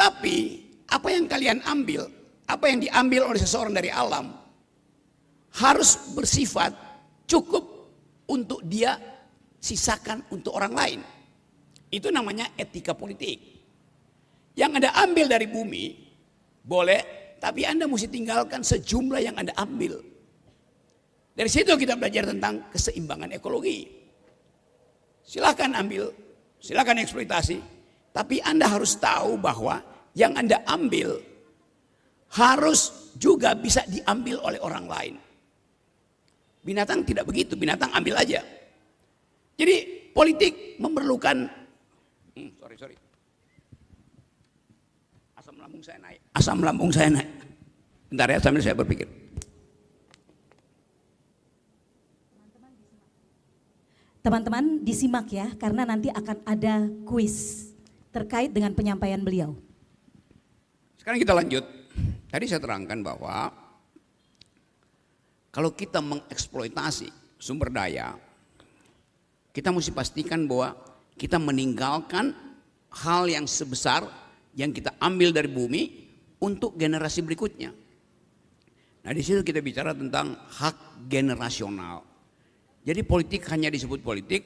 Tapi apa yang kalian ambil, apa yang diambil oleh seseorang dari alam harus bersifat cukup untuk dia sisakan untuk orang lain. Itu namanya etika politik. Yang Anda ambil dari bumi boleh, tapi Anda mesti tinggalkan sejumlah yang Anda ambil. Dari situ kita belajar tentang keseimbangan ekologi. Silakan ambil, silakan eksploitasi, tapi Anda harus tahu bahwa yang Anda ambil harus juga bisa diambil oleh orang lain. Binatang tidak begitu, binatang ambil aja. Jadi politik memerlukan sorry. Asam lambung saya naik. Bentar ya, sambil saya berpikir. Teman-teman disimak ya, karena nanti akan ada kuis terkait dengan penyampaian beliau. Sekarang kita lanjut. Tadi saya terangkan bahwa kalau kita mengeksploitasi sumber daya, kita mesti pastikan bahwa kita meninggalkan hal yang sebesar yang kita ambil dari bumi untuk generasi berikutnya. Nah, di situ kita bicara tentang hak generasional. Jadi politik hanya disebut politik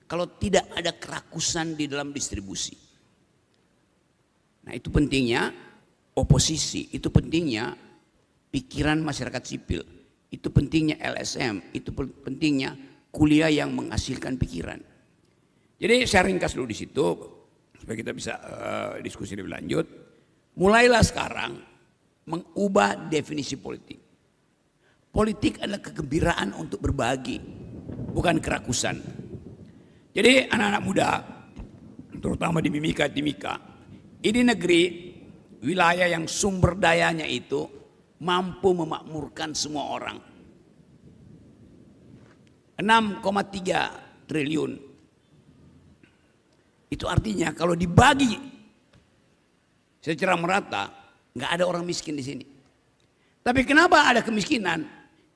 kalau tidak ada kerakusan di dalam distribusi. Nah, itu pentingnya oposisi, itu pentingnya pikiran masyarakat sipil, itu pentingnya LSM, itu pentingnya kuliah yang menghasilkan pikiran. Jadi saya ringkas dulu di situ supaya kita bisa diskusi lebih lanjut. Mulailah sekarang mengubah definisi politik. Politik adalah kegembiraan untuk berbagi, bukan kerakusan. Jadi anak-anak muda, terutama di Timika, ini negeri wilayah yang sumber dayanya itu mampu memakmurkan semua orang. 6,3 triliun. Itu artinya kalau dibagi secara merata, nggak ada orang miskin di sini. Tapi kenapa ada kemiskinan?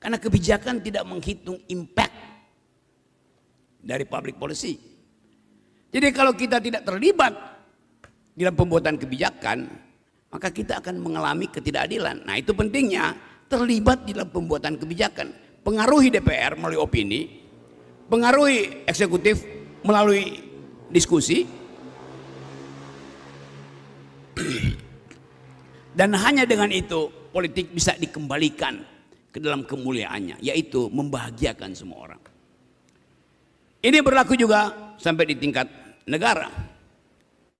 Karena kebijakan tidak menghitung impact dari public policy. Jadi kalau kita tidak terlibat dalam pembuatan kebijakan, maka kita akan mengalami ketidakadilan. Nah, itu pentingnya terlibat di dalam pembuatan kebijakan. Pengaruhi DPR melalui opini, pengaruhi eksekutif melalui diskusi, dan hanya dengan itu politik bisa dikembalikan ke dalam kemuliaannya, yaitu membahagiakan semua orang. Ini berlaku juga sampai di tingkat negara.